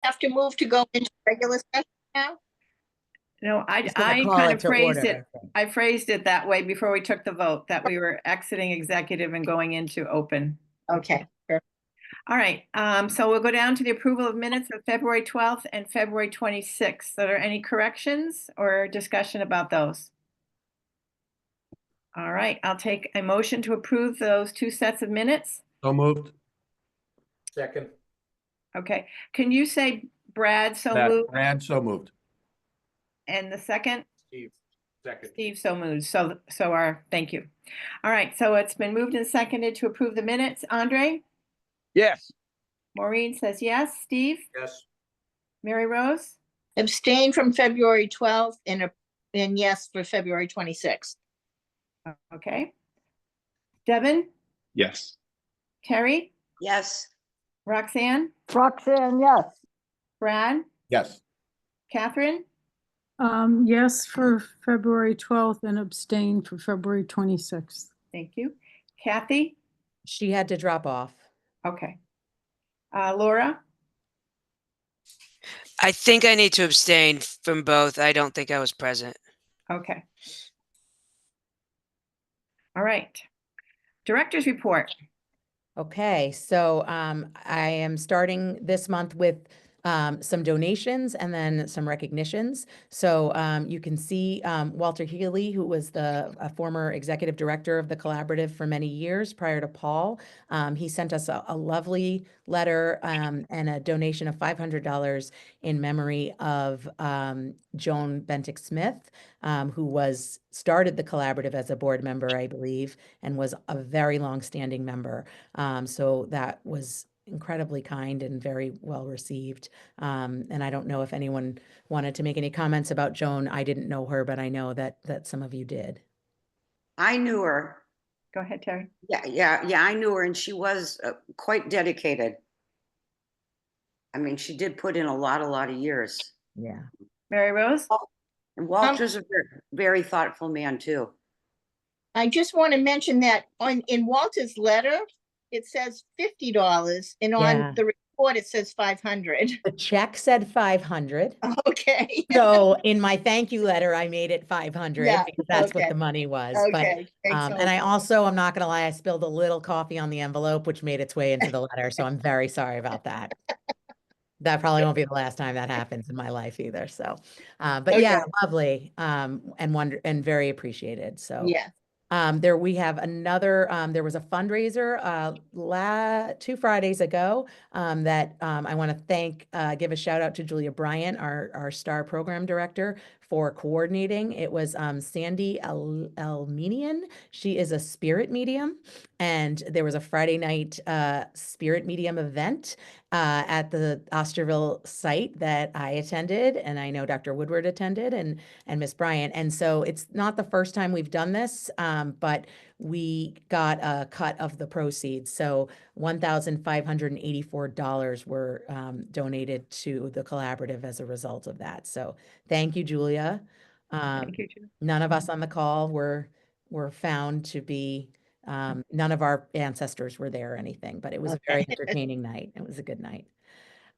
have to move to go into regular session now? No, I gonna call kind it of to phrased order, it. I phrased it that way before we took the vote, that we were exiting executive and going into open. Okay, perfect. All right, so we'll go down to the approval of minutes of February 12th and February 26th. Are there any corrections or discussion about those? All right, I'll take a motion to approve those two sets of minutes. So moved. Second. Okay, can you say Brad so moved Brad, so moved. and the second? Steve, second. Steve so moved. So thank you. All right, so it's been moved and seconded to approve the minutes. Andre? Yes. Maureen says yes. Steve? Yes. Mary Rose? Abstain from February 12th and yes for February 26th. Okay. Devin? Yes. Terry? Yes. Roxanne? Roxanne, yes. Brad? Yes. Catherine? Yes for February 12th and abstain for February 26th. Thank you. Kathy? She had to drop off. Okay. Laura? I think I need to abstain from both. I don't think I was present. Okay. All right. Director's report. Okay, so I am starting this month with some donations and then some recognitions. So you can see Walter Healy, who was a former executive director of the collaborative for many years prior to Paul. He sent us a lovely letter and a donation of $500 in memory of Joan Bentick Smith, who started the collaborative as a board member, I believe, and was a very long-standing member. So that was incredibly kind and very well received. And I don't know if anyone wanted to make any comments about Joan. I didn't know her, but I know that some of you did. I knew her. Go ahead, Terry. Yeah, I knew her, and she was quite dedicated. I mean, she did put in a lot of years. Yeah. Mary Rose? And Walter's a very thoughtful man too. I just want to mention that in Walter's letter, it says $50 and on the report it says 500. The check said 500. Okay. So in my thank you letter, I made it 500 because that's what okay. the money was. Okay. But and I also, I'm not gonna lie, I spilled a little coffee on the envelope, which made its way into the letter. So I'm very sorry about that. That probably won't be the last time that happens in my life either. So, but yeah, lovely and very appreciated. So yeah. We have another, there was a fundraiser 2 Fridays ago that I want to give a shout out to Julia Bryant, our STAR program director, for coordinating. It was Sandy Elmenian. She is a spirit medium, and there was a Friday night spirit medium event at the Osterville site that I attended, and I know Dr. Woodward attended, and Miss Bryant. And so it's not the first time we've done this, but we got a cut of the proceeds. So $1,584 were donated to the collaborative as a result of that. So thank you, Julia. Thank you, Julia. None of us on the call were found to be, none of our ancestors were there or anything, but it was a very entertaining night. It was a good night.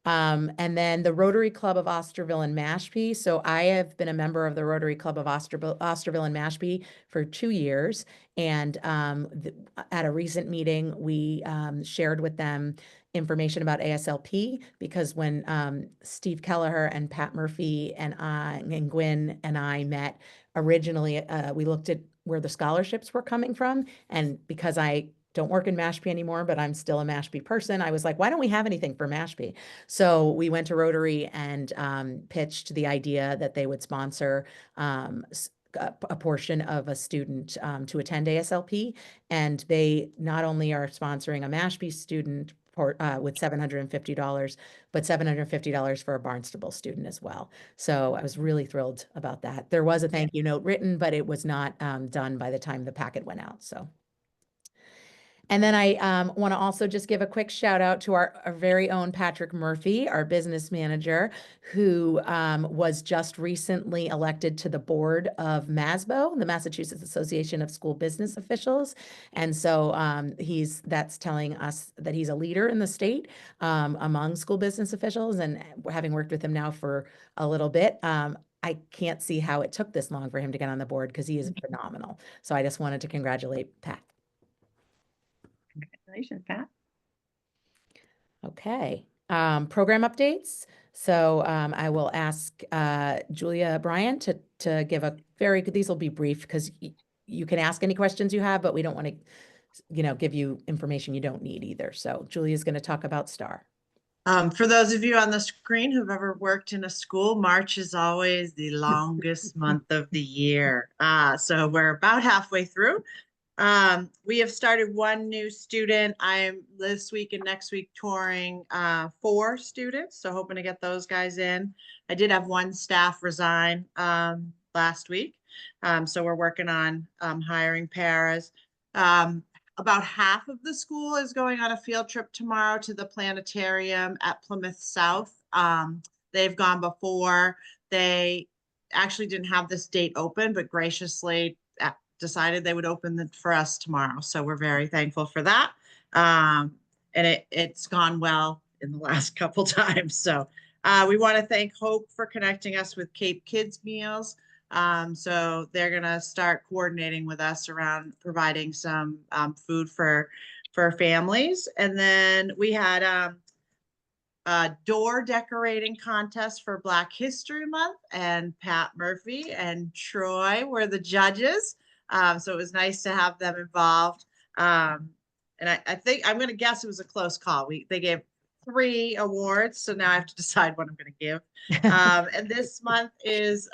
And then the Rotary Club of Osterville and Mashpee. So I have been a member of the Rotary Club of Osterville and Mashpee for 2 years. And at a recent meeting, we shared with them information about ASLP, because when Steve Kelleher and Pat Murphy and Gwen and I met originally, we looked at where the scholarships were coming from. And because I don't work in Mashpee anymore, but I'm still a Mashpee person, I was like, why don't we have anything for Mashpee? So we went to Rotary and pitched the idea that they would sponsor a portion of a student to attend ASLP. And they not only are sponsoring a Mashpee student with $750, but $750 for a Barnstable student as well. So I was really thrilled about that. There was a thank you note written, but it was not done by the time the packet went out. So. And then I want to also just give a quick shout out to our very own Patrick Murphy, our business manager, who was just recently elected to the board of MASBO, the Massachusetts Association of School Business Officials. And so that's telling us that he's a leader in the state among school business officials. And having worked with him now for a little bit, I can't see how it took this long for him to get on the board because he is phenomenal. So I just wanted to congratulate Pat. Congratulations, Pat. Okay, program updates. So I will ask Julia Bryan to give a these will be brief because you can ask any questions you have, but we don't want to, give you information you don't need either. So Julia's going to talk about STAR. For those of you on the screen who've ever worked in a school, March is always the longest month of the year. So we're about halfway through. We have started one new student. I'm this week and next week touring 4 students, so hoping to get those guys in. I did have one staff resign last week, so we're working on hiring paras. About half of the school is going on a field trip tomorrow to the planetarium at Plymouth South. They've gone before. They actually didn't have this date open, but graciously decided they would open for us tomorrow. So we're very thankful for that. And it's gone well in the last couple times. So we want to thank Hope for connecting us with Cape Kids Meals. So they're going to start coordinating with us around providing some food for families. And then we had a door decorating contest for Black History Month, and Pat Murphy and Troy were the judges. So it was nice to have them involved. And I think I'm going to guess it was a close call. They gave 3 awards, so now I have to decide what I'm going to give. And this month is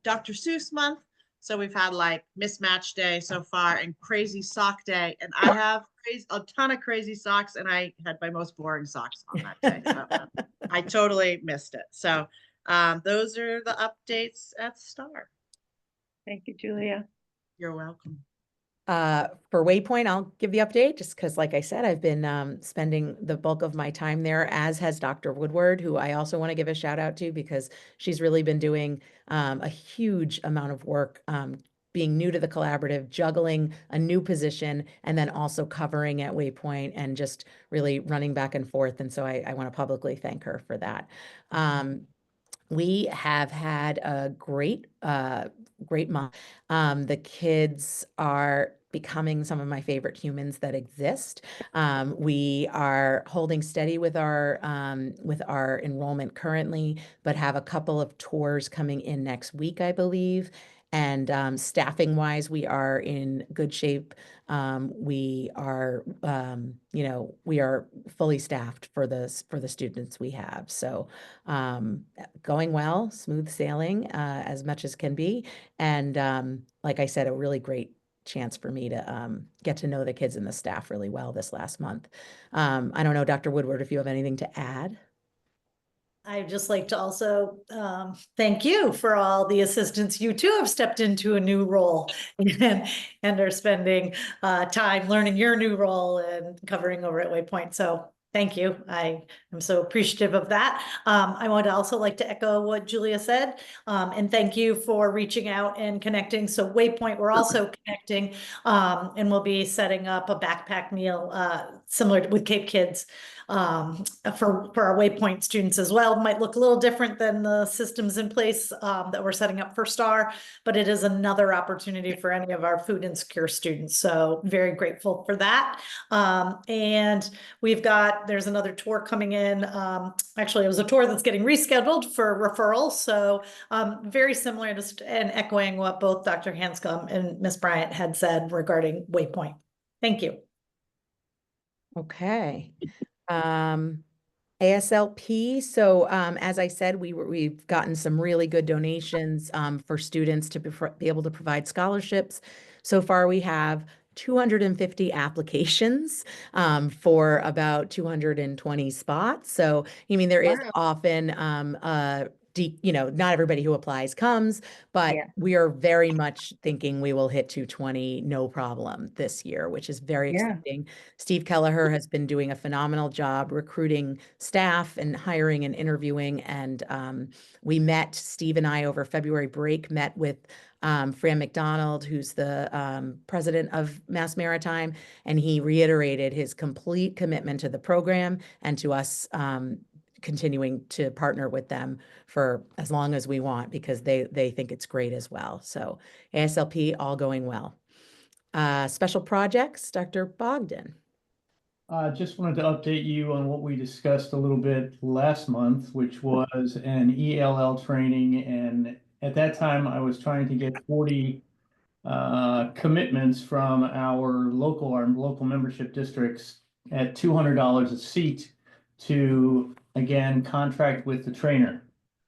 Dr. Seuss month. So we've had like Mismatch Day so far and Crazy Sock Day. And I have a ton of crazy socks, and I had my most boring socks on that day. So I totally missed it. So those are the updates at STAR. Thank you, Julia. You're welcome. For Waypoint, I'll give the update just because, like I said, I've been spending the bulk of my time there, as has Dr. Woodward, who I also want to give a shout out to because she's really been doing a huge amount of work being new to the collaborative, juggling a new position, and then also covering at Waypoint and just really running back and forth. And so I want to publicly thank her for that. We have had a great month. The kids are becoming some of my favorite humans that exist. We are holding steady with our enrollment currently, but have a couple of tours coming in next week, I believe. And staffing wise, we are in good shape. We are, we are fully staffed for the students we have. So going well, smooth sailing as much as can be. And like I said, a really great chance for me to get to know the kids and the staff really well this last month. I don't know, Dr. Woodward, if you have anything to add. I'd just like to also thank you for all the assistance. You too have stepped into a new role and are spending time learning your new role and covering over at Waypoint. So thank you. I am so appreciative of that. I would also like to echo what Julia said, and thank you for reaching out and connecting. So Waypoint, we're also connecting, and we'll be setting up a backpack meal similar with Cape Kids for our Waypoint students as well. It might look a little different than the systems in place that we're setting up for STAR, but it is another opportunity for any of our food insecure students. So very grateful for that. And there's another tour coming in. Actually, it was a tour that's getting rescheduled for referral. So very similar and echoing what both Dr. Hanscom and Ms. Bryant had said regarding Waypoint. Thank you. Okay. ASLP. So as I said, we've gotten some really good donations for students to be able to provide scholarships. So far, we have 250 applications for about 220 spots. So, there is often not everybody who applies comes, but Yeah. we are very much thinking we will hit 220 no problem this year, which is very Yeah. exciting. Steve Kelleher has been doing a phenomenal job recruiting staff and hiring and interviewing. And Steve and I over February break met with Fran McDonald, who's the president of Mass Maritime, and he reiterated his complete commitment to the program and to us continuing to partner with them for as long as we want, because they think it's great as well. So ASLP, all going well. Special projects, Dr. Bogdan. Just wanted to update you on what we discussed a little bit last month, which was an ELL training. And at that time, I was trying to get 40 commitments from our local membership districts at $200 a seat to, again, contract with the trainer.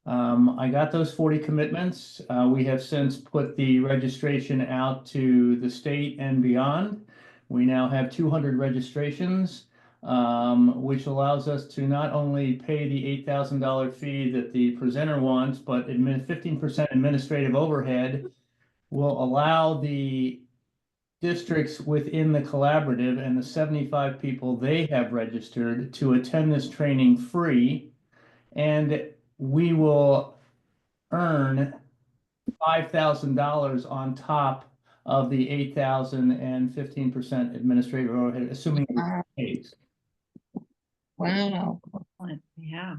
I got those 40 commitments. We have since put the registration out to the state and beyond. We now have 200 registrations, which allows us to not only pay the $8,000 fee that the presenter wants, but 15% administrative overhead will allow the districts within the collaborative and the 75 people they have registered to attend this training free. And we will earn $5,000 on top of the $8,000 and 15% administrative overhead, assuming it pays. Wow. Yeah.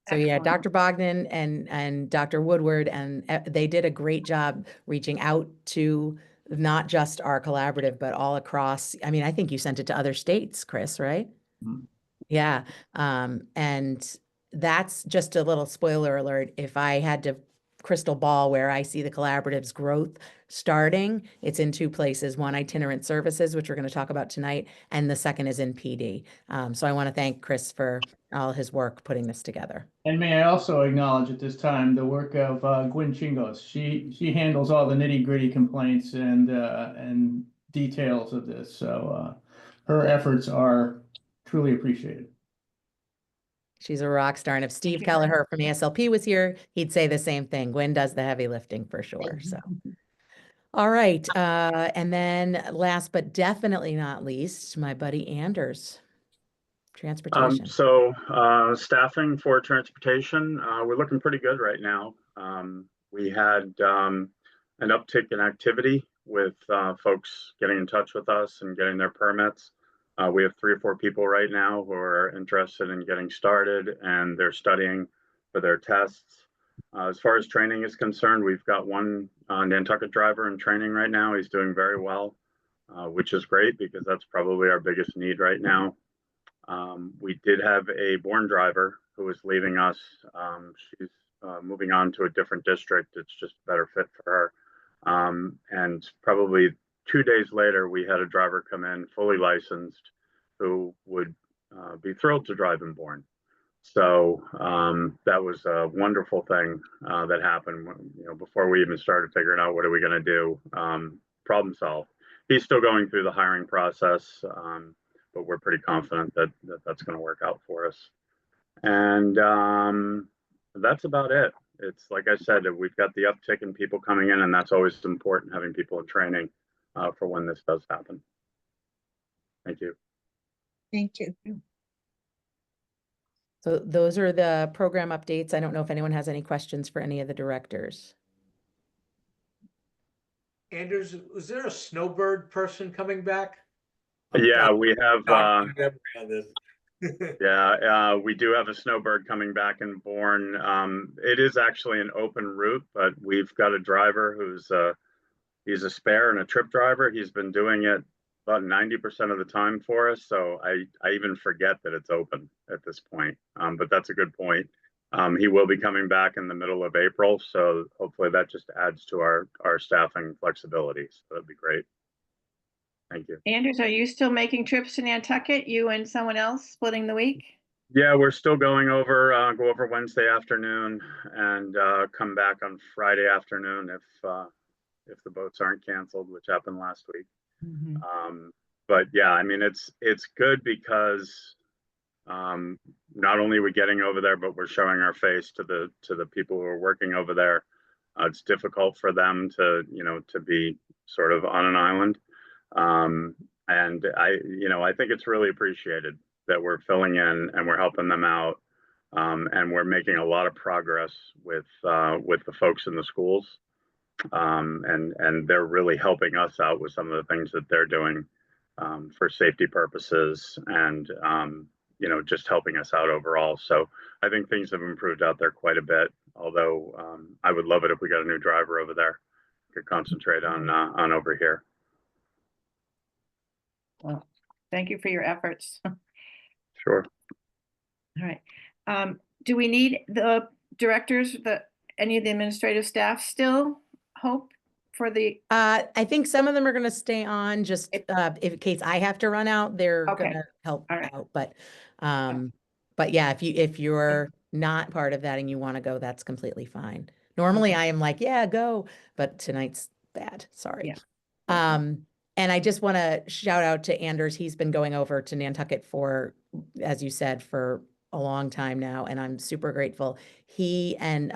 So yeah, Excellent. Dr. Bogdan and Dr. Woodward, and they did a great job reaching out to not just our collaborative, but all across. I mean, I think you sent it to other states, Chris, right? Mhm. Yeah. And that's just a little spoiler alert. If I had to crystal ball where I see the collaborative's growth starting, it's in two places. One, itinerant services, which we're going to talk about tonight, and the second is in PD. So I want to thank Chris for all his work putting this together. And may I also acknowledge at this time the work of Gwen Chingos. She handles all the nitty-gritty complaints and details of this. So her efforts are truly appreciated. She's a rock star. And if Steve you. Kelleher from ASLP was here, he'd say the same thing. Gwen does the heavy lifting for sure. So, all right. And then last but definitely not least, my buddy Anders, transportation. Staffing for transportation, we're looking pretty good right now. We had an uptick in activity with folks getting in touch with us and getting their permits. We have 3 or 4 people right now who are interested in getting started, and they're studying for their tests. As far as training is concerned, we've got one Nantucket driver in training right now. He's doing very well, which is great because that's probably our biggest need right now. We did have a Bourne driver who was leaving us. She's moving on to a different district. It's just a better fit for her. And probably 2 days later, we had a driver come in fully licensed who would be thrilled to drive in Bourne. So that was a wonderful thing that happened when, before we even started figuring out what are we going to do, problem solved. He's still going through the hiring process, but we're pretty confident that that's going to work out for us. And that's about it. It's like I said, we've got the uptick in people coming in, and that's always important, having people in training for when this does happen. Thank you. Thank you. So those are the program updates. I don't know if anyone has any questions for any of the directors. Anders, was there a snowbird person coming back? Yeah, we have. Yeah, we do have a snowbird coming back in Bourne. It is actually an open route, but we've got a driver who's he's a spare and a trip driver. He's been doing it about 90% of the time for us. So I even forget that it's open at this point. But that's a good point. He will be coming back in the middle of April. So hopefully that just adds to our staffing flexibility. So that'd be great. Thank you. Anders, are you still making trips to Nantucket? You and someone else splitting the week? Yeah, we're still going over, go over Wednesday afternoon and come back on Friday afternoon if the boats aren't canceled, which happened last week. Mm-hmm. But yeah, I mean, it's good because not only are we getting over there, but we're showing our face to the people who are working over there. It's difficult for them to, to be sort of on an island. And I think it's really appreciated that we're filling in and we're helping them out. And we're making a lot of progress with the folks in the schools. And they're really helping us out with some of the things that they're doing for safety purposes and, just helping us out overall. So I think things have improved out there quite a bit, although I would love it if we got a new driver over there, could concentrate on over here. Well, thank you for your efforts. Sure. All right. Do we need the directors, any of the administrative staff still, Hope, for the? I think some of them are going to stay on just in case I have to run out, they're Okay. going to help All right. out. But yeah, if you're not part of that and you want to go, that's completely fine. Normally I am like, yeah, go, but tonight's bad. Sorry. Yeah. And I just want to shout out to Anders. He's been going over to Nantucket for, as you said, for a long time now, and I'm super grateful. He and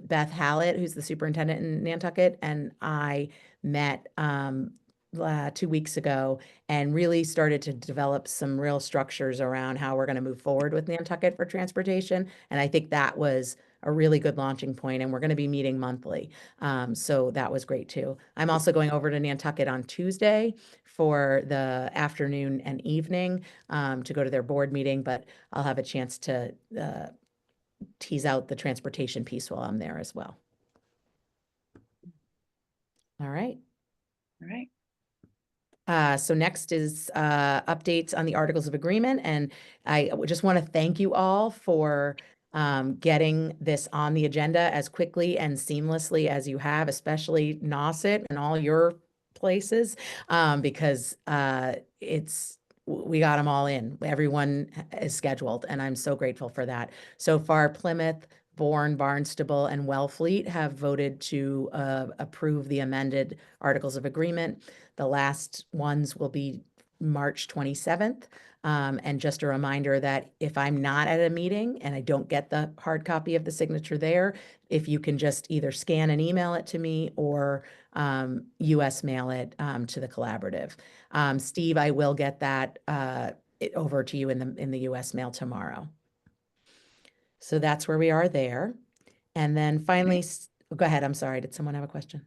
Beth Hallett, who's the superintendent in Nantucket, and I met 2 weeks ago and really started to develop some real structures around how we're going to move forward with Nantucket for transportation. And I think that was a really good launching point, and we're going to be meeting monthly. So that was great too. I'm also going over to Nantucket on Tuesday for the afternoon and evening to go to their board meeting, but I'll have a chance to tease out the transportation piece while I'm there as well. All right. All right. So next is updates on the Articles of Agreement. And I just want to thank you all for getting this on the agenda as quickly and seamlessly as you have, especially Nauset and all your places, because we got them all in. Everyone is scheduled, and I'm so grateful for that. So far, Plymouth, Bourne, Barnstable, and Wellfleet have voted to approve the amended Articles of Agreement. The last ones will be March 27th. And just a reminder that if I'm not at a meeting and I don't get the hard copy of the signature there, if you can just either scan and email it to me or US mail it to the collaborative. Steve, I will get that over to you in the US mail tomorrow. So that's where we are there. And then finally, go ahead. I'm sorry. Did someone have a question?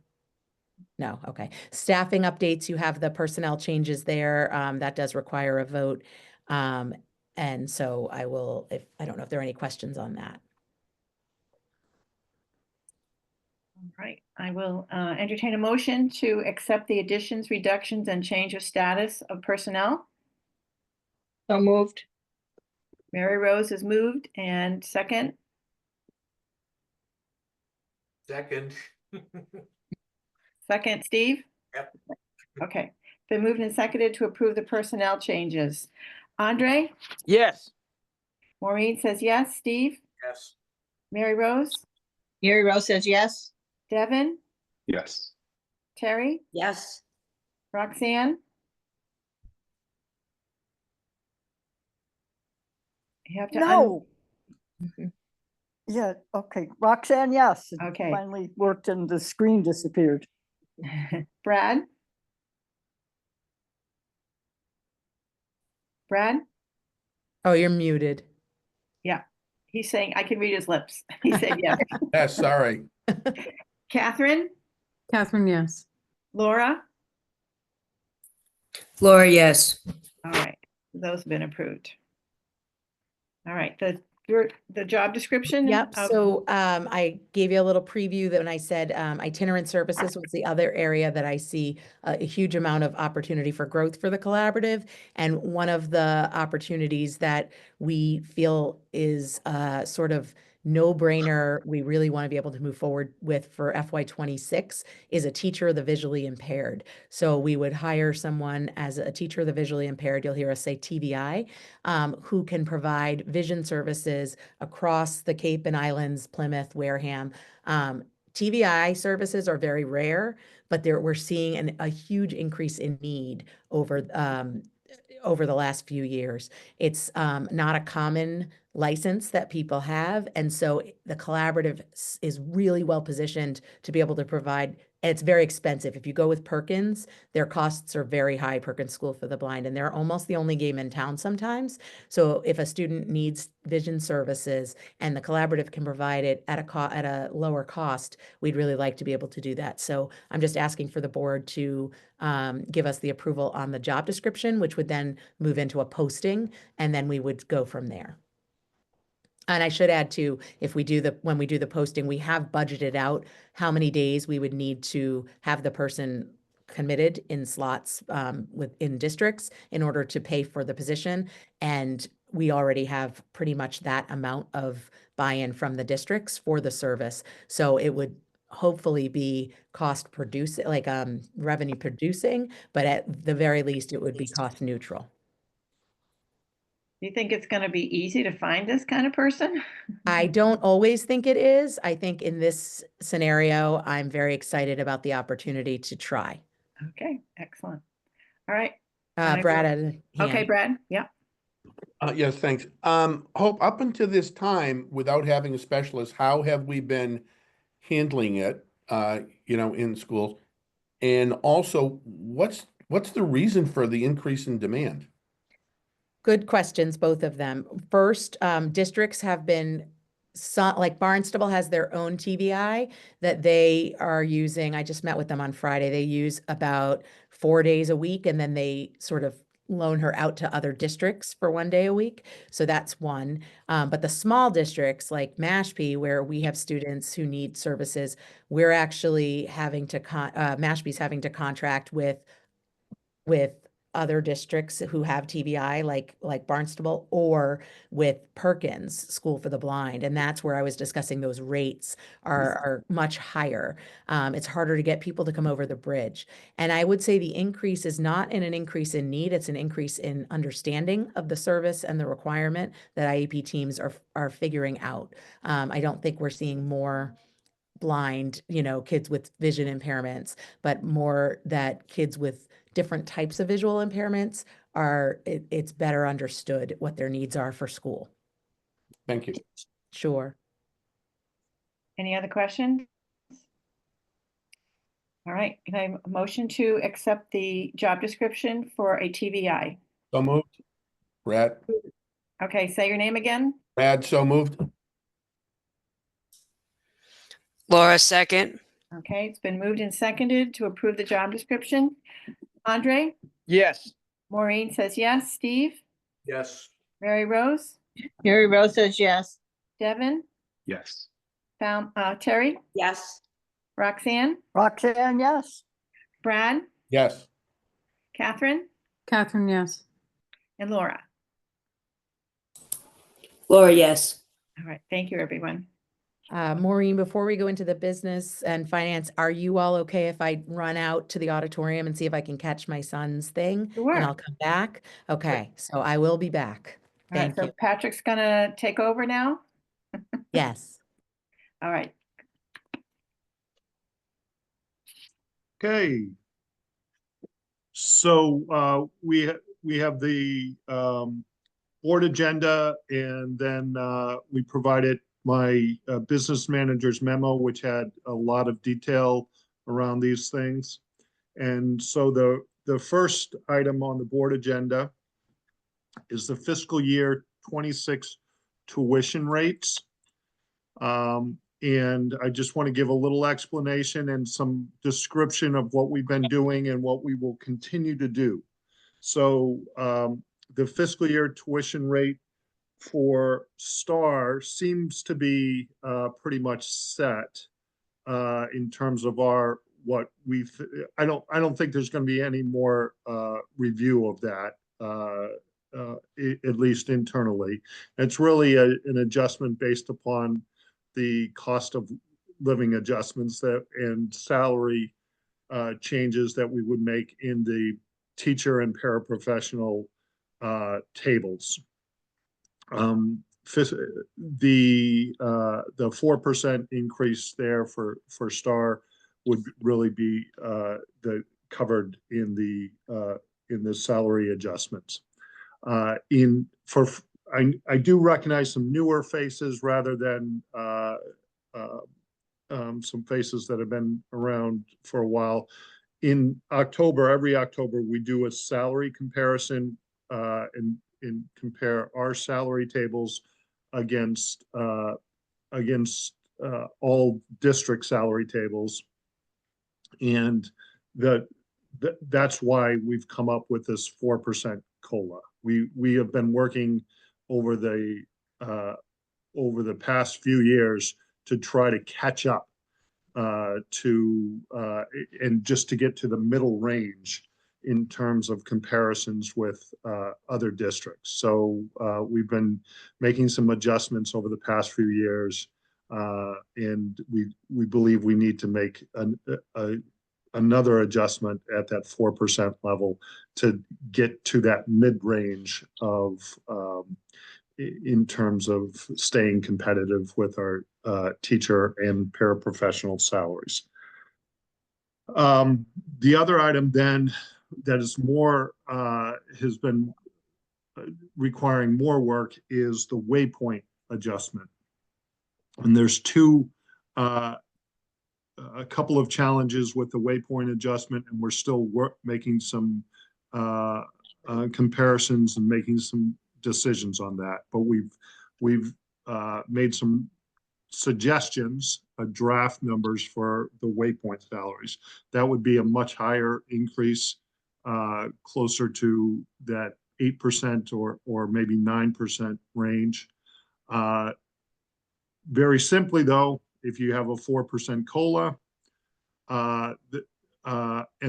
No. Okay. Staffing updates. You have the personnel changes there. That does require a vote. And so I don't know if there are any questions on that. All right. I will entertain a motion to accept the additions, reductions, and change of status of personnel. So moved. Mary Rose has moved, and second. Second. Second, Steve? Yep. Okay. Been moved and seconded to approve the personnel changes. Andre? Yes. Maureen says yes. Steve? Yes. Mary Rose? Mary Rose says yes. Devin? Yes. Terry? Yes. Roxanne? You have to No. Yeah, okay. Roxanne, yes. It Okay. finally worked and the screen disappeared. Brad? Brad? Oh, you're muted. Yeah. He's saying, I can read his lips. He said yes. Yeah, sorry. Catherine? Catherine, yes. Laura? Laura, yes. All right. Those have been approved. All right. The job description? Yep. of- So I gave you a little preview that when I said itinerant services was the other area that I see a huge amount of opportunity for growth for the collaborative. And one of the opportunities that we feel is sort of no-brainer, we really want to be able to move forward with for FY26 is a teacher of the visually impaired. So we would hire someone as a teacher of the visually impaired, you'll hear us say TVI, who can provide vision services across the Cape and Islands, Plymouth, Wareham. TVI services are very rare, but we're seeing a huge increase in need over over the last few years. It's not a common license that people have. And so the collaborative is really well positioned to be able to provide. And it's very expensive. If you go with Perkins, their costs are very high, Perkins School for the Blind, and they're almost the only game in town sometimes. So if a student needs vision services and the collaborative can provide it at a lower cost, we'd really like to be able to do that. So I'm just asking for the board to give us the approval on the job description, which would then move into a posting, and then we would go from there. And I should add too, when we do the posting, we have budgeted out how many days we would need to have the person committed in slots within districts in order to pay for the position. And we already have pretty much that amount of buy-in from the districts for the service. So it would hopefully be cost producing, like revenue producing, but at the very least, it would be cost neutral. Do you think it's going to be easy to find this kind of person? I don't always think it is. I think in this scenario, I'm very excited about the opportunity to try. Okay, excellent. All right. Brad had a hand. Okay, Brad. Yeah. Yes, thanks. Hope, up until this time, without having a specialist, how have we been handling it, in schools? And also, what's the reason for the increase in demand? Good questions, both of them. First, districts have been, like Barnstable has their own TBI that they are using. I just met with them on Friday. They use about 4 days a week, and then they sort of loan her out to other districts for 1 day a week. So that's one. But the small districts like Mashpee, where we have students who need services, we're actually having to, Mashpee's having to contract with other districts who have TBI, like Barnstable, or with Perkins School for the Blind. And that's where I was discussing those rates are much higher. It's harder to get people to come over the bridge. And I would say the increase is not an increase in need, it's an increase in understanding of the service and the requirement that IEP teams are figuring out. I don't think we're seeing more blind, kids with vision impairments, but more that kids with different types of visual impairments it's better understood what their needs are for school. Thank you. Sure. Any other questions? All right, can I have a motion to accept the job description for a TBI? So moved. Brad? Okay, say your name again. Brad, so moved. Laura, second. Okay, it's been moved and seconded to approve the job description. Andre? Yes. Maureen says yes. Steve? Yes. Mary Rose? Mary Rose says yes. Devin? Yes. Terry? Yes. Roxanne? Roxanne, yes. Brad? Yes. Catherine? Catherine, yes. And Laura? Laura, yes. All right, thank you, everyone. Maureen, before we go into the business and finance, are you all okay if I run out to the auditorium and see if I can catch my son's thing? Sure. And I'll come back? Okay, so I will be back. All right, Thank so you. Patrick's gonna take over now? Yes. All right. Okay. So we have the board agenda, and then we provided my business manager's memo, which had a lot of detail around these things. And so the first item on the board agenda is the fiscal year 26 tuition rates. And I just want to give a little explanation and some description of what we've been doing and what we will continue to do. So the fiscal year tuition rate for STAR seems to be pretty much set in terms of I don't think there's going to be any more review of that, at least internally. It's really an adjustment based upon the cost of living adjustments and salary changes that we would make in the teacher and paraprofessional tables. The 4% increase there for STAR would really be covered in the salary adjustments. I do recognize some newer faces rather than some faces that have been around for a while. In October, every October, we do a salary comparison and compare our salary tables against all district salary tables. And that's why we've come up with this 4% COLA. We have been working over the past few years to try to catch up and just to get to the middle range in terms of comparisons with other districts. So we've been making some adjustments over the past few years, and we believe we need to make another adjustment at that 4% level to get to that mid-range of in terms of staying competitive with our teacher and paraprofessional salaries. The other item then that is more has been requiring more work is the waypoint adjustment. And there's a couple of challenges with the waypoint adjustment, and we're still making some comparisons and making some decisions on that. But we've made some suggestions, draft numbers for the waypoint salaries. That would be a much higher increase, closer to that 8% or maybe 9% range. Very simply though, if you have a 4% COLA, and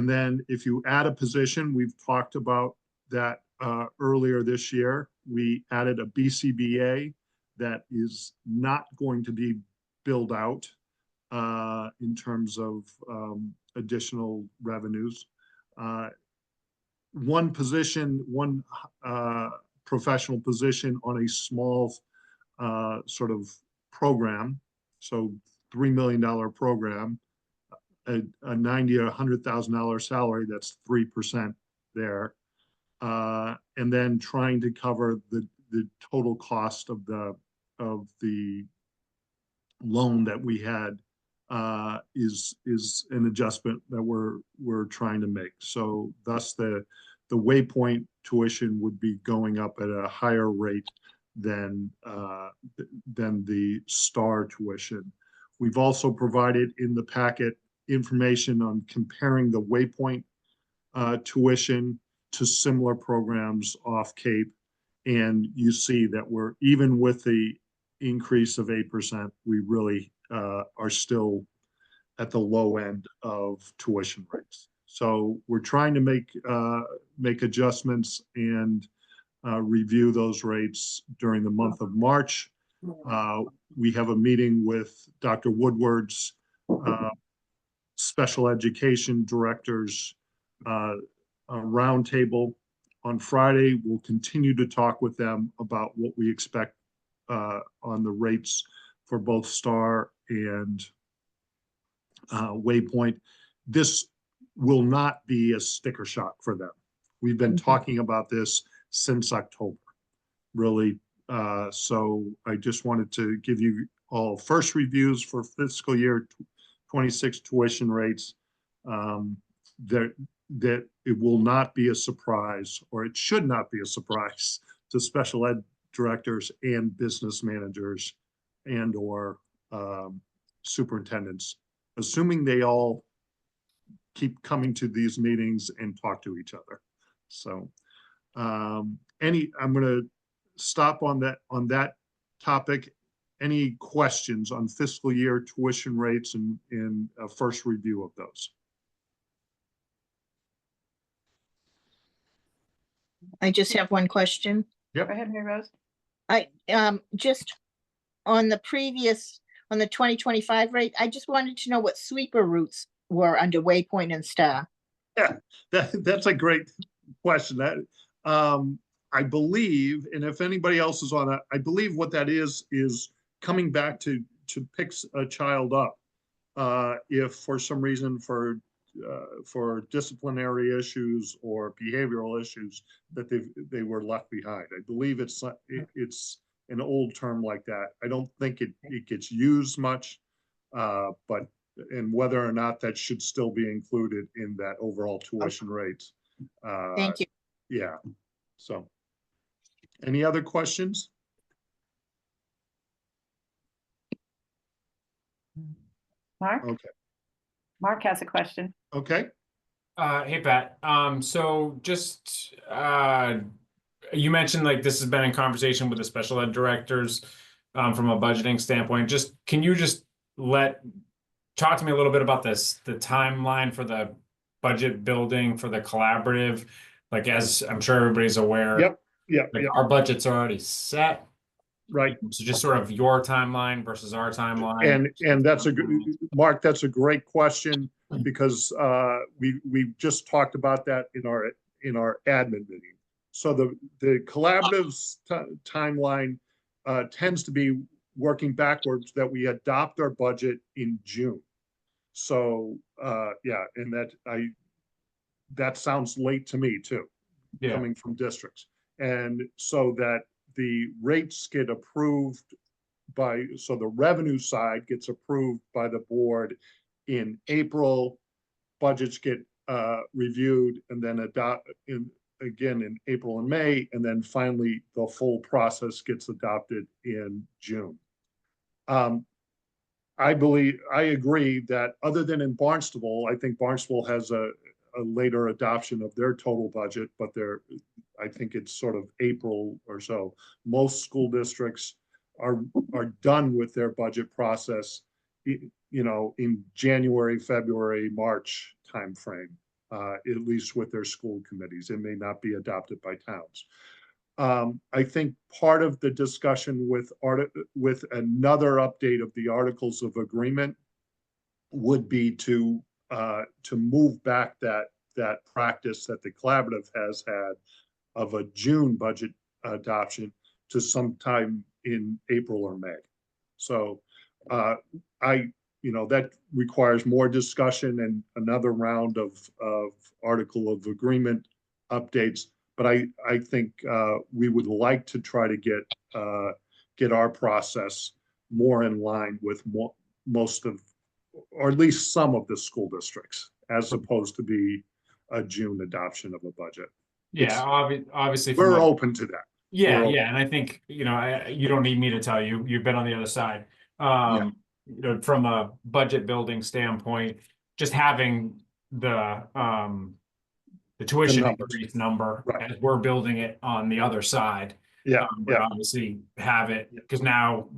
then if you add a position, we've talked about that earlier this year, we added a BCBA that is not going to be billed out in terms of additional revenues. One position, one professional position on a small sort of program, so $3 million program, a $90,000 or $100,000 salary, that's 3% there. And then trying to cover the total cost of the loan that we had is an adjustment that we're trying to make. So thus the waypoint tuition would be going up at a higher rate than the STAR tuition. We've also provided in the packet information on comparing the waypoint tuition to similar programs off Cape. And you see that we're, even with the increase of 8%, we really are still at the low end of tuition rates. So we're trying to make adjustments and review those rates during the month of March. We have a meeting with Dr. Woodward's special education directors roundtable on Friday. We'll continue to talk with them about what we expect on the rates for both STAR and Waypoint. This will not be a sticker shock for them. We've been talking about this since October, really. So I just wanted to give you all first reviews for fiscal year 26 tuition rates. That it will not be a surprise, or it should not be a surprise to special ed directors and business managers and or superintendents, assuming they all keep coming to these meetings and talk to each other. So I'm going to stop on that topic. Any questions on fiscal year tuition rates and a first review of those? I just have one question. Yep. Go ahead, Mary Rose. I just on the 2025 rate, I just wanted to know what sweeper routes were under Waypoint and STAR. Yeah, that's a great question. That I believe, and if anybody else is on it, I believe what that is coming back to pick a child up. If for some reason, for for disciplinary issues or behavioral issues, that they were left behind. I believe it's an old term like that. I don't think it gets used much, but and whether or not that should still be included in that overall tuition rates. Thank you. Yeah. So, any other questions? Mark? Okay. Mark has a question. Okay. Hey Pat. So just you mentioned like this has been in conversation with the special ed directors from a budgeting standpoint. Just can you just talk to me a little bit about the timeline for the budget building for the collaborative? Like, as I'm sure everybody's aware, Yep. our budgets are already set. Right. So just sort of your timeline versus our timeline. And that's a good, Mark, that's a great question, because we just talked about that in our admin meeting. So the collaborative's timeline tends to be working backwards, that we adopt our budget in June. So yeah, and that sounds late to me too, coming from districts. And so that the rates get approved so the revenue side gets approved by the board in April, budgets get reviewed and then again in April and May, and then finally the full process gets adopted in June. I agree that other than in Barnstable, I think Barnstable has a later adoption of their total budget, but I think it's sort of April or so. Most school districts are done with their budget process, in January, February, March timeframe, at least with their school committees. It may not be adopted by towns. I think part of the discussion with another update of the Articles of Agreement would be to move back that practice that the collaborative has had of a June budget adoption to sometime in April or May. So that requires more discussion and another round of Article of Agreement updates. But I think we would like to try to get our process more in line with most of, or at least some of the school districts, as opposed to be a June adoption of a budget. Yeah, obviously we're open to that. Yeah, and I think you don't need me to tell you. You've been on the other side. From a budget building standpoint, just having the tuition increase number as we're building it on the other side. But obviously have it, because now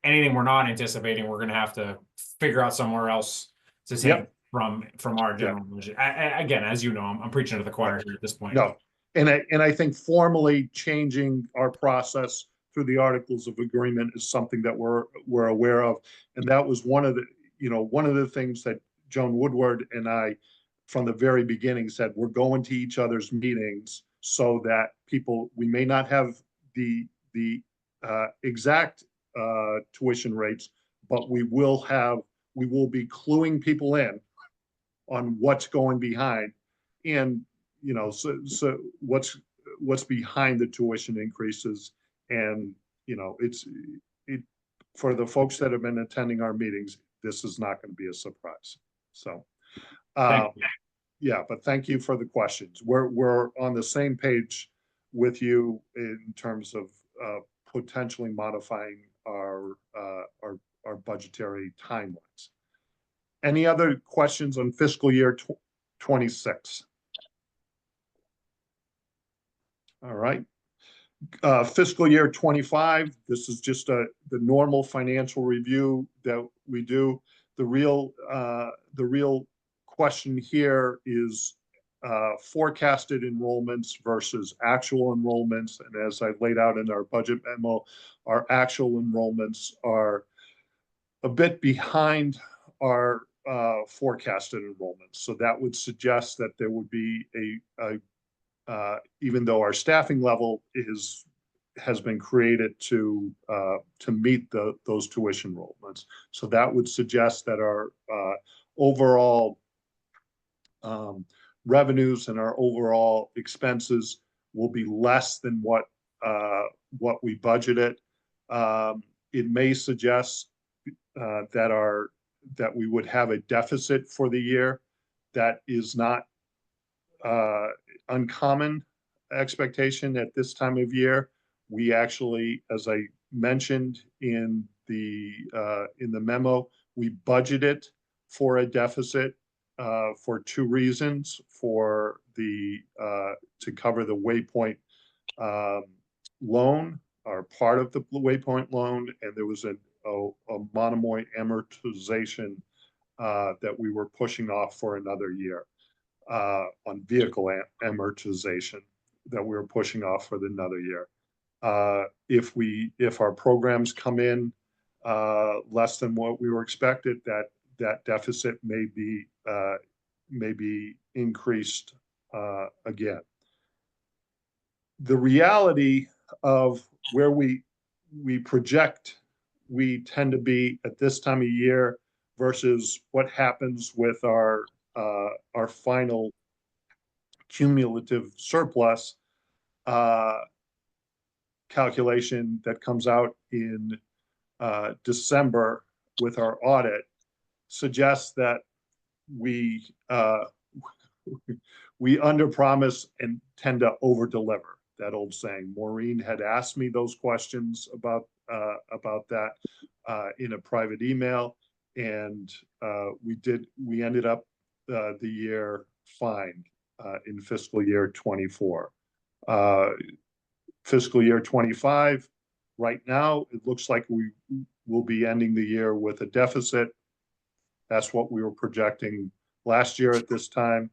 anything we're not anticipating, we're going to have to figure out somewhere else to take from our general budget. Again, as you know, I'm preaching to the choir here at this point. No, and I think formally changing our process through the Articles of Agreement is something that we're aware of, and that was one of the things that Joan Woodward and I, from the very beginning, said we're going to each other's meetings so that we may not have the exact tuition rates, but we will be cluing people in on what's going behind, and so what's behind the tuition increases. And for the folks that have been attending our meetings, this is not going to be a surprise. So yeah, but thank you for the questions. We're on the same page with you in terms of potentially modifying our budgetary timelines. Any other questions on fiscal year 26? All right. Fiscal year 25, this is just the normal financial review that we do. The real question here is forecasted enrollments versus actual enrollments. And as I laid out in our budget memo, our actual enrollments are a bit behind our forecasted enrollments. So that would suggest that there would be even though our staffing level has been created to meet those tuition enrollments. So that would suggest that our overall revenues and our overall expenses will be less than what we budgeted. It may suggest that we would have a deficit for the year. That is not uncommon expectation at this time of year. We actually, as I mentioned in the memo, we budgeted for a deficit for two reasons: for the to cover the Waypoint loan, or part of the Waypoint loan, and there was a Monomoy amortization that we were pushing off for another year, on vehicle amortization that we were pushing off for another year. If our programs come in less than what we were expected, that deficit may be increased again. The reality of where we project we tend to be at this time of year versus what happens with our final cumulative surplus calculation that comes out in December with our audit suggests that we underpromise and tend to overdeliver. That old saying. Maureen had asked me those questions about that in a private email, and we ended up the year fine in fiscal year 24. Fiscal year 25, right now, it looks like we will be ending the year with a deficit. That's what we were projecting last year at this time.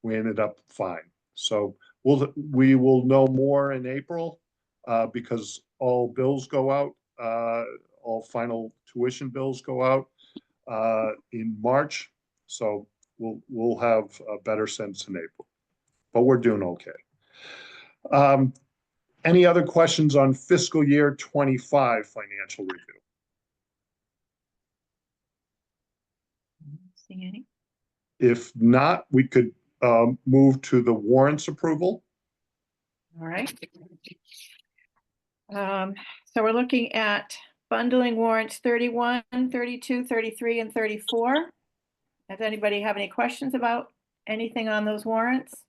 We ended up fine. So we will know more in April because all bills go out, all final tuition bills go out in March. So we'll have a better sense in April, but we're doing okay. Any other questions on fiscal year 25 financial review? See any? If not, we could move to the warrants approval. All right. So we're looking at bundling warrants 31, 32, 33, and 34. Does anybody have any questions about anything on those warrants?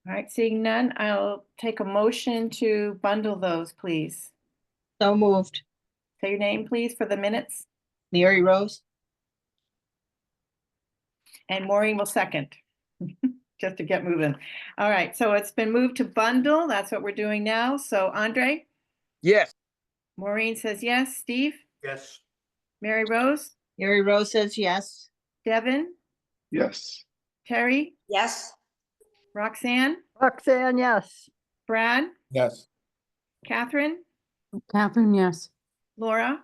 All right, seeing none, I'll take a motion to bundle those, please. So moved. Say your name, please, for the minutes. Mary Rose? And Maureen will second, just to get moving. All right, so it's been moved to bundle. That's what we're doing now. So Andre? Yes. Maureen says yes. Steve? Yes. Mary Rose? Mary Rose says yes. Devin? Yes. Terry? Yes. Roxanne? Roxanne, yes. Brad? Yes. Catherine? Catherine, yes. Laura?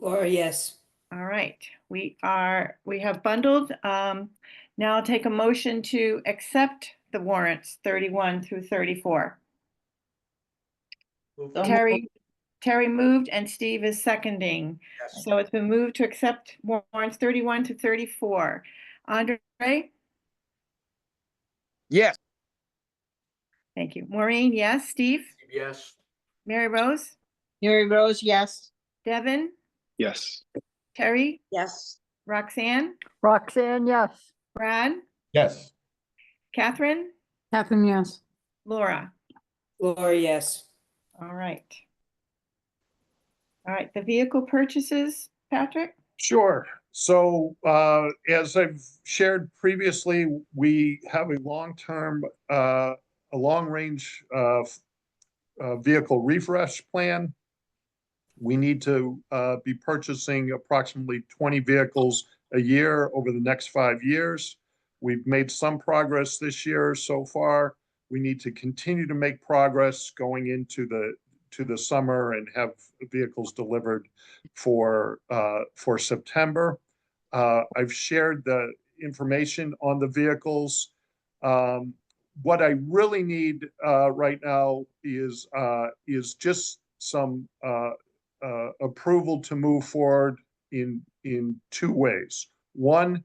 Laura, yes. All right, we have bundled. Now I'll take a motion to accept the warrants 31 through 34. Terry moved and Steve is seconding. Yes. So it's been moved to accept warrants 31 to 34. Andre? Yes. Thank you. Maureen, yes. Steve? Yes. Mary Rose? Mary Rose, yes. Devin? Yes. Terry? Yes. Roxanne? Roxanne, yes. Brad? Yes. Catherine? Catherine, yes. Laura? Laura, yes. All right. All right, the vehicle purchases, Patrick? Sure. So as I've shared previously, we have a long-range vehicle refresh plan. We need to be purchasing approximately 20 vehicles a year over the next 5 years. We've made some progress this year so far. We need to continue to make progress going into the summer and have vehicles delivered for September. I've shared the information on the vehicles. What I really need right now is just some approval to move forward in 2 ways. One,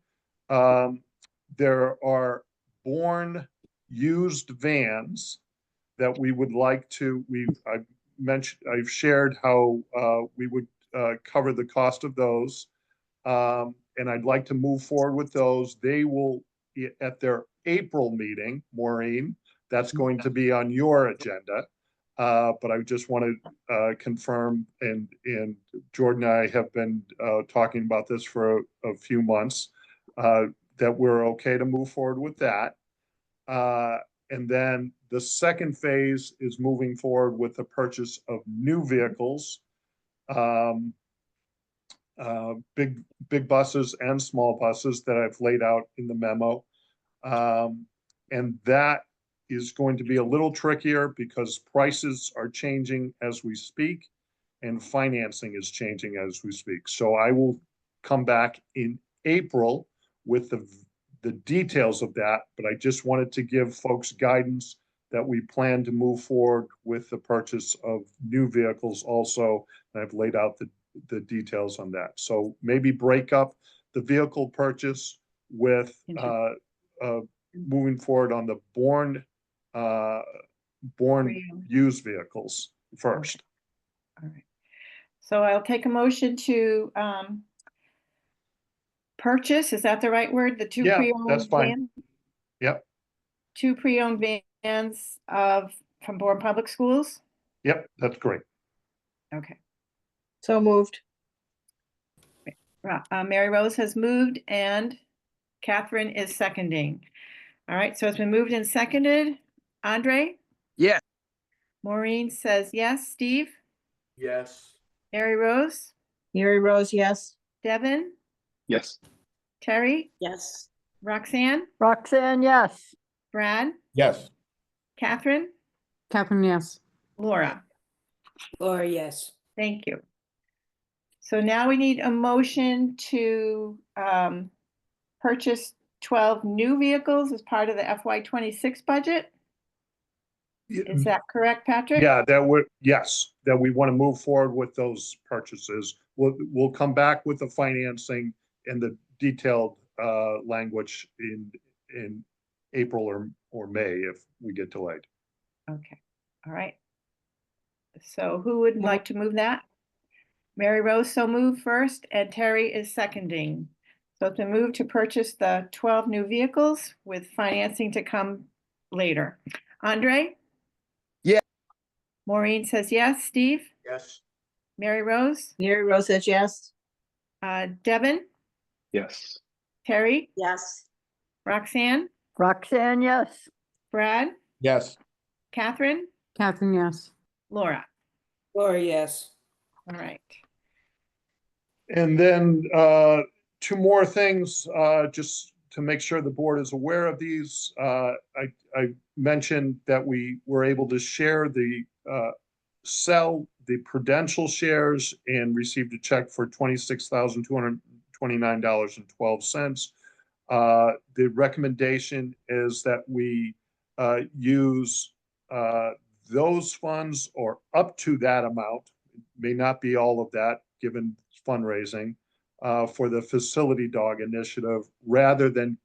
there are Bourne used vans that we would like to, I've shared how we would cover the cost of those. And I'd like to move forward with those. They will, at their April meeting, Maureen, that's going to be on your agenda. But I just want to confirm, and Jordan and I have been talking about this for a few months, that we're okay to move forward with that. And then the second phase is moving forward with the purchase of new vehicles, big buses and small buses that I've laid out in the memo. And that is going to be a little trickier because prices are changing as we speak and financing is changing as we speak. So I will come back in April with the details of that, but I just wanted to give folks guidance that we plan to move forward with the purchase of new vehicles also. And I've laid out the details on that. So maybe break up the vehicle purchase with moving forward on the Bourne used vehicles first. All right. So I'll take a motion to purchase, is that the right word? The two Yeah, pre-owned that's fine. vans? Yep. Two pre-owned vans from Bourne Public Schools? Yep, that's great. Okay. So moved. Mary Rose has moved and Catherine is seconding. All right, so it's been moved and seconded. Andre? Yes. Maureen says yes. Steve? Yes. Mary Rose? Mary Rose, yes. Devin? Yes. Terry? Yes. Roxanne? Roxanne, yes. Brad? Yes. Catherine? Catherine, yes. Laura? Laura, yes. Thank you. So now we need a motion to purchase 12 new vehicles as part of the FY26 budget. Is that correct, Patrick? Yeah, yes, that we want to move forward with those purchases. We'll come back with the financing and the detailed language in April or May if we get delayed. Okay, all right. So who would like to move that? Mary Rose so moved first and Terry is seconding. So it's been moved to purchase the 12 new vehicles with financing to come later. Andre? Yeah. Maureen says yes. Steve? Yes. Mary Rose? Mary Rose says yes. Devin? Yes. Terry? Yes. Roxanne? Roxanne, yes. Brad? Yes. Catherine? Catherine, yes. Laura? Laura, yes. All right. And then two more things, just to make sure the board is aware of these. I mentioned that we were able to share sell the Prudential shares and received a check for $26,229.12. The recommendation is that we use those funds or up to that amount, may not be all of that given fundraising, for the facility dog initiative rather than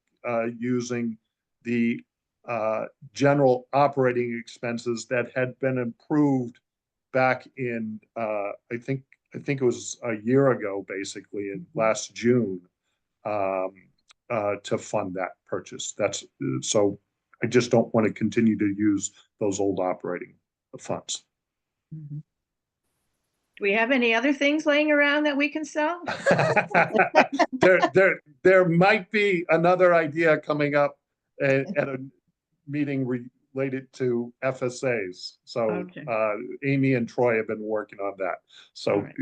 using the general operating expenses that had been improved back in I think it was a year ago, basically in last June, to fund that purchase. So I just don't want to continue to use those old operating funds. Do we have any other things laying around that we can sell? There might be another idea coming up at a meeting related to FSAs. So Okay. Amy and Troy have been working on that. So All right.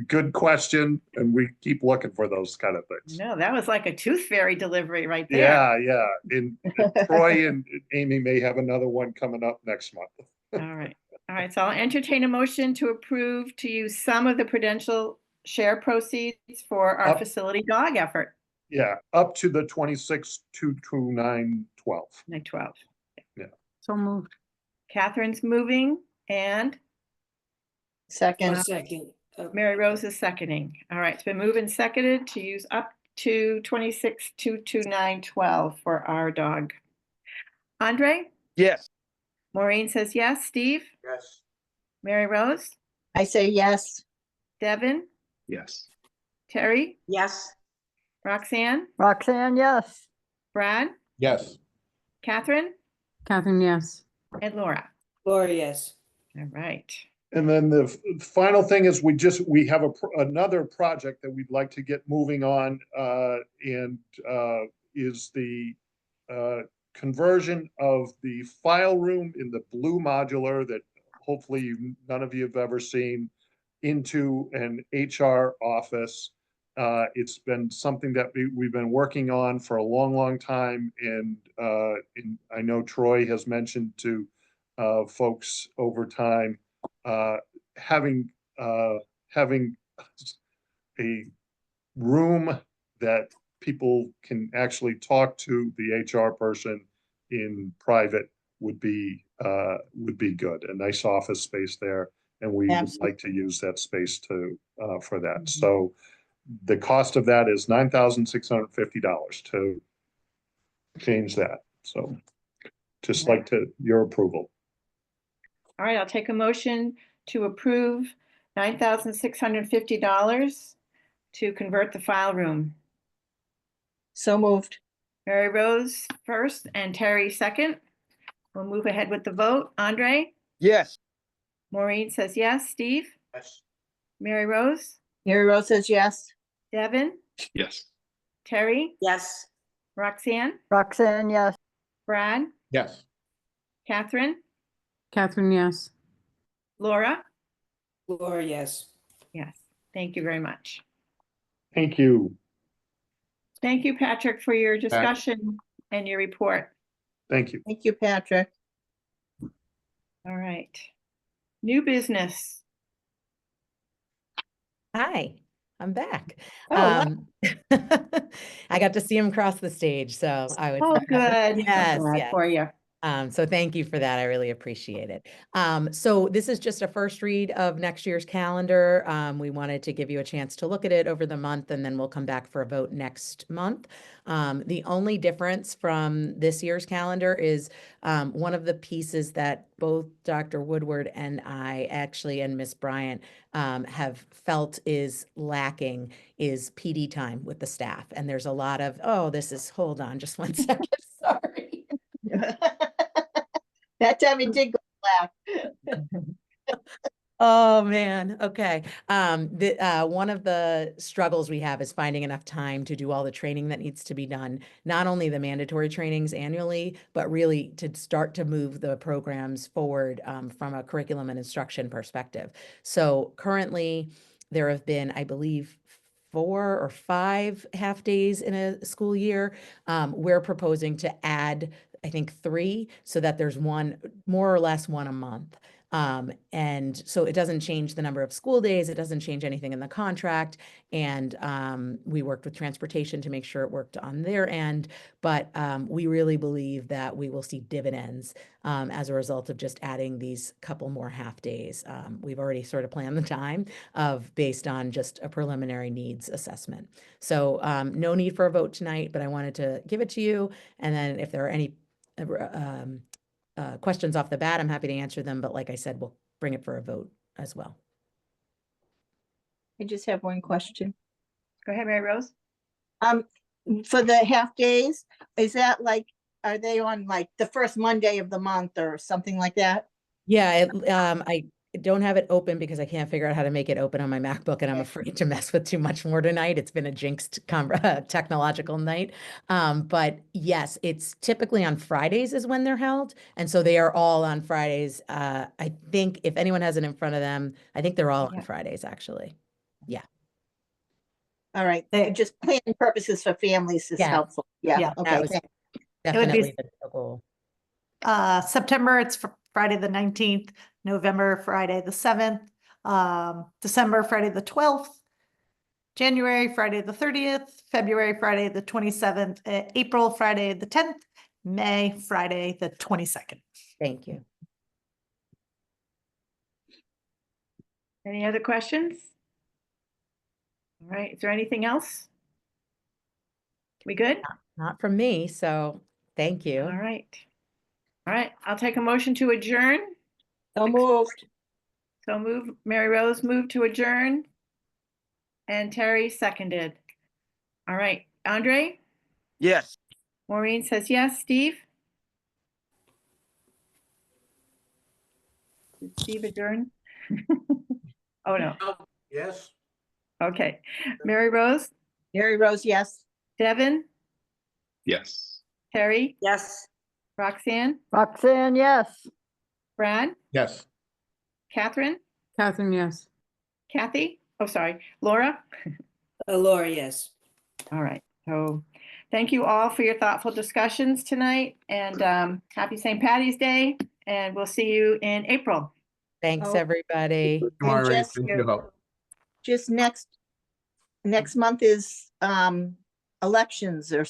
good question. And we keep looking for those kind of things. No, that was like a tooth fairy delivery right there. Yeah. And Troy and Amy may have another one coming up next month. All right. All right. So I'll entertain a motion to approve to use some of the Prudential share proceeds for our facility dog effort. Yeah, up to the 26,229.12. 12. Yeah. So moved. Catherine's moving and Second. Second. Mary Rose is seconding. All right. It's been moved and seconded to use up 226-229-12 for our dog. Andre? Yes. Maureen says yes. Steve? Yes. Mary Rose? I say yes. Devin? Yes. Terry? Yes. Roxanne? Roxanne, yes. Brad? Yes. Catherine? Catherine, yes. And Laura? Laura, yes. All right. And then the final thing is we have another project that we'd like to get moving on, and is the conversion of the file room in the blue modular that hopefully none of you have ever seen into an HR office. It's been something that we've been working on for a long, long time. And I know Troy has mentioned to folks over time, having a room that people can actually talk to the HR person in private would be good. A nice office space there, and we would like to use that space for that. So the cost of that is $9,650 to change that. So just like your approval. All right, I'll take a motion to approve $9,650 to convert the file room. So moved. Mary Rose first and Terry second. We'll move ahead with the vote. Andre? Yes. Maureen says yes. Steve? Yes. Mary Rose? Mary Rose says yes. Devin? Yes. Terry? Yes. Roxanne? Roxanne, yes. Brad? Yes. Catherine? Catherine, yes. Laura? Laura, yes. Yes. Thank you very much. Thank you. Thank you, Patrick, for your discussion and your report. Thank you. Thank you, Patrick. All right. New business. Hi, I'm back. Oh, I got to see him cross the stage, so I was. Oh, good. Yes, I'm glad yes. for you. So thank you for that. I really appreciate it. So this is just a first read of next year's calendar. We wanted to give you a chance to look at it over the month, and then we'll come back for a vote next month. The only difference from this year's calendar is one of the pieces that both Dr. Woodward and I actually, and Miss Bryant, have felt is lacking is PD time with the staff. And there's a lot of, hold on just one second, sorry. that time it did go black. Oh man. Okay. One of the struggles we have is finding enough time to do all the training that needs to be done, not only the mandatory trainings annually, but really to start to move the programs forward from a curriculum and instruction perspective. So currently there have been, I believe, 4 or 5 half days in a school year. We're proposing to add, I think, 3, so that there's one, more or less one a month. And so it doesn't change the number of school days. It doesn't change anything in the contract. And we worked with transportation to make sure it worked on their end. But we really believe that we will see dividends as a result of just adding these couple more half days. We've already sort of planned the time based on just a preliminary needs assessment. So no need for a vote tonight, but I wanted to give it to you. And then if there are any questions off the bat, I'm happy to answer them. But like I said, we'll bring it for a vote as well. I just have one question. Go ahead, Mary Rose. For the half days, is that like, are they on like the first Monday of the month or something like that? Yeah, I don't have it open because I can't figure out how to make it open on my MacBook, and I'm afraid to mess with too much more tonight. It's been a jinxed technological night. But yes, it's typically on Fridays is when they're held. And so they are all on Fridays. I think if anyone has it in front of them, I think they're all on Fridays, actually. Yeah. All right. Just planning purposes for families is Yeah. helpful. Yeah. Yeah. Okay. That was thanks. definitely the goal. September, it's Friday the 19th, November, Friday the 7th, December, Friday the 12th, January, Friday the 30th, February, Friday the 27th, April, Friday the 10th, May, Friday the 22nd. Thank you. Any other questions? All right. Is there anything else? We good? Not from me, so thank you. All right. All right, I'll take a motion to adjourn. So moved. So move, Mary Rose moved to adjourn. And Terry seconded. All right, Andre? Yes. Maureen says yes. Steve? Did Steve adjourn? Oh, no. Yes. Okay. Mary Rose? Mary Rose, yes. Devin? Yes. Terry? Yes. Roxanne? Roxanne, yes. Brad? Yes. Catherine? Catherine, yes. Kathy? Oh, sorry. Laura? Laura, yes. All right. So thank you all for your thoughtful discussions tonight, and happy St. Patty's Day, and we'll see you in April. Thanks, Oh, everybody. Come on, And Ray. just- Thank you. Just next month is elections or